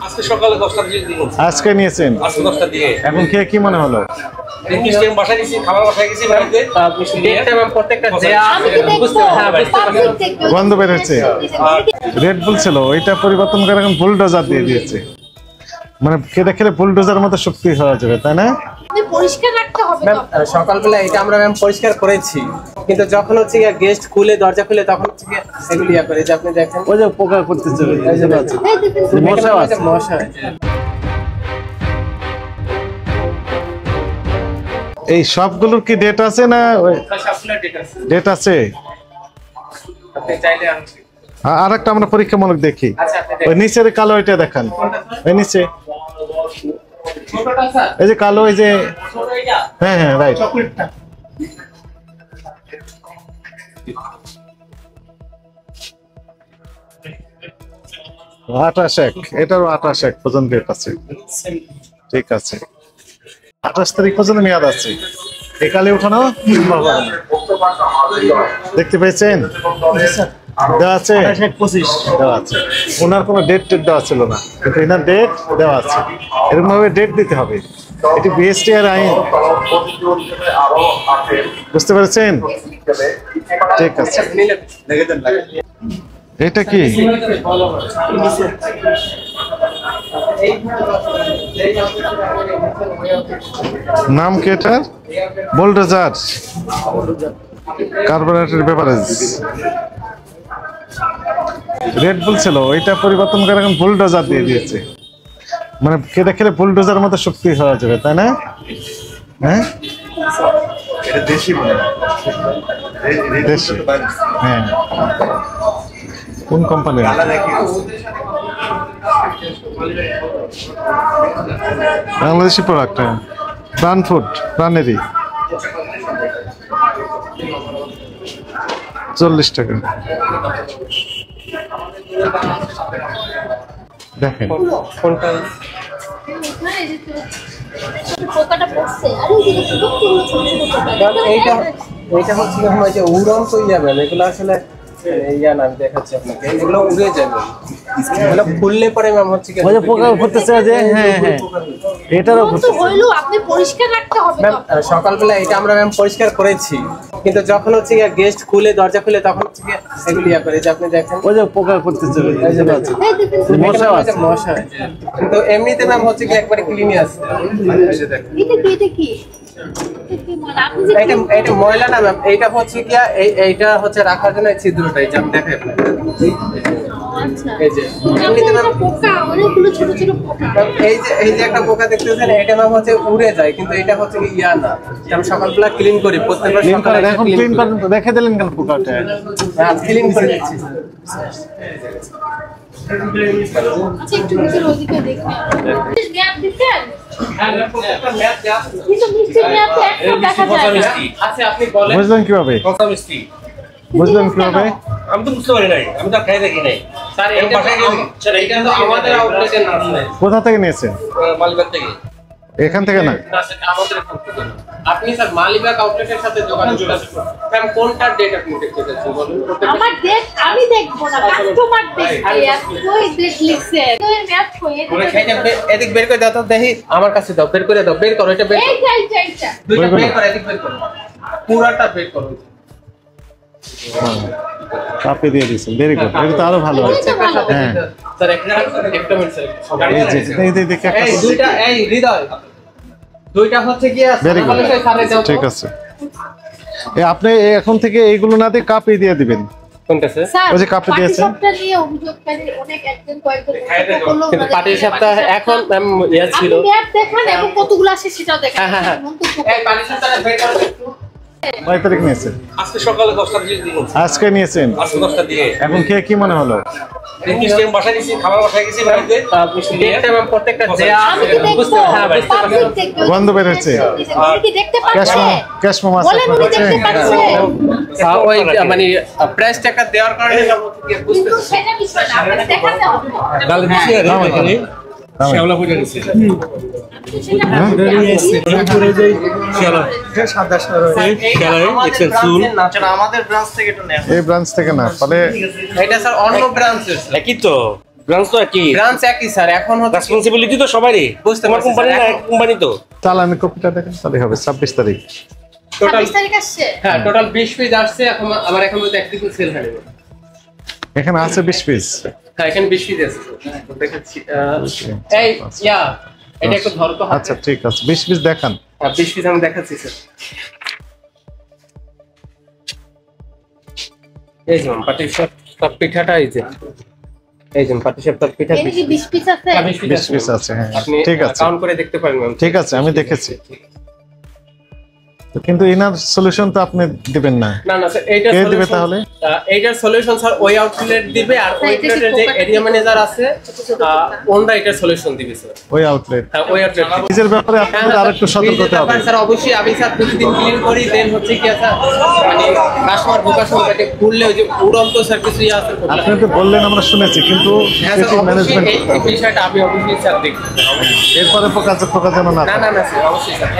আজকে সকালে 10টার দিকে দিন। আজকে নিয়েছেন? আজকে 10টার দিকে। এখন খেয়ে কি মনে হলো? মিষ্টি আমি বাসায় গেছি, খাবার বাসায় গেছি বাড়িতে। ডেটটা আমি প্রত্যেকটা দেয়া বুঝতে পারছি। গন্ধ বের হচ্ছে। রেড বুল ছিল, ওইটা পরিবর্তন করে এখন বুলডোজার দিয়ে দিয়েছে। মানে খেতে খেলে বুলডোজার মতো শক্তি হওয়া যাবে, তাই না? পরিষ্কার রাখতে হবে। সকালবেলা এটা আমরা ম্যাম পরিষ্কার করেছি, কিন্তু যখন হচ্ছে গেস্ট খুলে দরজা খুলে তখন হচ্ছে এগুলি ইয়া করে যে আপনি দেখেন ওই যে পোকা করতে চলে মশা আছে, মশা। এই সবগুলোর কি ডেট আছে না? ডেট আছে। আর একটা আমরা পরীক্ষামূলক দেখি। ওই নিচের কালো এটা দেখান, ওই নিচে এই যে কালো, এই যে হ্যাঁ হ্যাঁ রাইট। আঠাশ এক, এটারও 28 পর্যন্ত ডেট আছে। ঠিক আছে, 28 তারিখ পর্যন্ত মেয়াদ আছে। এই কালে উঠানো দেখতে পেয়েছেন? দেওয়া আছে 25 দেওয়া আছে। ওনার কোনো ডেট দেওয়া ছিল না, কিন্তু এনার ডেট দেওয়া আছে। এরকম ভাবে ডেট দিতে হবে। এটি বিএসটিআর আইন, বুঝতে পেরেছেন? ঠিক আছে। এটা কি? নাম কি এটার? Bulldozer carbonated beverage. রেড বুল ছিল, ওইটা পরিবর্তন করে এখন বুলডোজার দিয়ে দিয়েছে। মানে খেতে খেলে বুলডোজার মতো শক্তি হওয়া যাবে, তাই না? হ্যাঁ, এটা দেশি মনে হয়। দেশি। হ্যাঁ, কোন কোম্পানি? বাংলাদেশি প্রোডাক্ট। প্রাণ ফুড, প্রাণেরই। 40 টাকা। দেখেন কোনটা পোকাটা পড়ছে। আরে এইটা হচ্ছে উড়ন্ত যাবে, এগুলো আসলে ইয়া না, আমি দেখাচ্ছি আপনাকে। এগুলো উড়ে যাবে, এগুলো ফুললে পরে ম্যাম হচ্ছে ওই যে পোকা ফুটতেছে যে। হ্যাঁ হ্যাঁ, এটারও তো হইলো, আপনি পরিষ্কার রাখতে হবে। ম্যাম সকালবেলা এটা আমরা ম্যাম পরিষ্কার করেছি, কিন্তু যখন হচ্ছে গেস্ট খুলে দরজা খুলে তখন হচ্ছে এগুলি ইয়া করে যে আপনি দেখেন ওই যে পোকা করতেছে মশা আছে, মশা। কিন্তু এমনিতে ম্যাম হচ্ছে একবারে ক্লিনই আছে। এটা কি? এটা ময়লা না ম্যাম, এইটা হচ্ছে কি এইটা হচ্ছে রাখার জন্য এই ছিদ্রটাই যে আমি দেখাই আপনাকে। এই যে এমনিতে ম্যাম পোকা, অনেকগুলো ছোট ছোট পোকা। এই যে একটা পোকা দেখতেছেন, এটা ম্যাম হচ্ছে উড়ে যায়, কিন্তু এটা হচ্ছে কি ইয়া না। আমি সকালবেলা ক্লিন করি, প্রত্যেকবার সকালে এখন ক্লিন করেন। দেখে দিলেন কেন পোকাটা? হ্যাঁ, ক্লিন করে দিচ্ছি। আচ্ছা, একটু ভিতরে ওইদিকে দেখুন। ম্যাপ দিচ্ছেন? কিন্তু মিষ্টির ম্যাপে একটা দেখা যায় না। আচ্ছা, আপনি বলেন বুঝলেন কিভাবে? কথা মিষ্টি। বুঝলেন কিভাবে? আমি তো বুঝতে পারি নাই, আমি তো খাই দেখি নাই। স্যার এটা বাসায় গেছি। স্যার এটা তো আমাদের আউটলেটে না, কোথা থেকে নিয়েছেন? মালিবাগ থেকে। এখান থেকে না, না স্যার আমাদের এখান থেকে না। আপনি স্যার মালিবাগ আউটলেটের সাথে যোগাযোগ করতে পারেন। ম্যাম কোনটা ডেট আপনি দেখতে চাচ্ছেন বলুন? আমার ডেট আমি দেখব না, কাস্টমার দেখবে। ওই ডেট লিখছে, ওই ম্যাপ কই? এদিক বের করে দাও তো দেখি। আমার কাছে দাও, বের করে দাও, বের করো এটা, বের করো। এইটা দুইটা বের করো, এদিক বের করো, পুরাটা বের করো। কাপে দিয়ে দিয়েছেন, ভেরি গুড। এটা তো আরো ভালো হচ্ছে। হ্যাঁ স্যার একটা মিনিট স্যার। এই যে এই দেখে এই দুইটা, এই হৃদয় দুইটা হচ্ছে কি ভেরি গুড, ঠিক আছে। আপনি এখন থেকে এইগুলো না দিয়ে কাপে দিয়ে দিবেন। কোনটা স্যার? ওই যে কাপে দিয়েছেন। সবটা নিয়ে অভিযোগকারী অনেক একজন কয়েকজন বলল, কিন্তু পাটির সাপটা এখন ম্যাম ইয়া ছিল। আপনি ম্যাপ দেখান এবং কতগুলো আছে সেটাও দেখান। হ্যাঁ এই পাটির সাপটা বের করো একটু। 9 তারিখ নিয়েছেন? আজকে সকালে 10টার দিকে দিন। আজকে নিয়েছেন? আজকে 10টার দিকে। এখন খেয়ে কি মনে হলো? মিষ্টি আমি বাসায় গেছি, খাবার বাসায় গেছি বাড়িতে। ডেটটা ম্যাম প্রত্যেকটা দেয়া বুঝতে পারছি। গন্ধ বের হচ্ছে। কি দেখতে পাচ্ছেন? ক্যাশ মোমো আছে? বলেন উনি দেখতে পাচ্ছেন। ওই মানে প্রাইস টাকা দেওয়ার কারণে বুঝতে কিন্তু সেটা বিষয় না, আপনাকে দেখাতে হবে। ডাল দিছি আর এখানে শ্যাওলা পড়ে গেছে। আমাদের ব্রাঞ্চ থেকে এটা নেওয়া। এই ব্রাঞ্চ থেকে না, ফলে এটা স্যার অন্য ব্রাঞ্চের একই তো। ব্রাঞ্চ তো একই, ব্রাঞ্চ একই স্যার। এখন হচ্ছে রেসপন্সিবিলিটি তো সবারই। বুঝতে তোমার পারছি, কোম্পানি স্যার, না, এখন- এক কোম্পানি তো। চালানের কপিটা দেখেন তাহলে হবে 26 তারিখ। টোটাল 26 তারিখ আসছে। হ্যাঁ টোটাল 20 পিস আসছে। এখন আমার এখন মধ্যে এক পিস সেল হয়নি। এখানে আছে 20 পিস। হ্যাঁ এখানে 20 পিস আছে দেখাচ্ছি। এই ইয়া এটা একটু ধরো তো হাতে। আচ্ছা ঠিক আছে, 20 পিস দেখান। হ্যাঁ 20 পিস আমি দেখাচ্ছি স্যার। এই যে পাটিসাপ তার পিঠাটা এই যে পাটিসাপ তার পিঠা এর কি 20 পিস আছে? 20 20 পিস আছে, হ্যাঁ আপনি ঠিক আছে কাউন্ট করে দেখতে পারেন ম্যাম। ঠিক আছে, আমি দেখেছি। তো কিন্তু ইনার সলিউশন তো আপনি দিবেন না, না না স্যার এইটা কে দিবে তাহলে? এইটার সলিউশন স্যার ওই আউটলেট দিবে, আর ওই এটা কি আউটলেটের যে পোকাটা এরিয়া কি? ম্যানেজার আছে ওনরা এটার সলিউশন দিবে স্যার। ওই আউটলেট। হ্যাঁ ওই আউটলেট ফ্রিজের ব্যাপারে আপনাদের আরেকটু সতর্ক হতে হবে। স্যার অবশ্যই আমি স্যার প্রতিদিন ক্লিন করি, দেন হচ্ছে কি স্যার মানে কাস্টমার ভোকাশন পেটে খুললে ওই যে উড়ন্ত স্যার কিছু ইয়ে আছে আপনি তো বললেন আমরা শুনেছি, কিন্তু হ্যাঁ স্যার অবশ্যই ম্যানেজমেন্ট এই বিষয়টা আমি অবশ্যই স্যার দেখব। এরপরে পোকা যেন না না থাকে। না না স্যার অবশ্যই স্যার।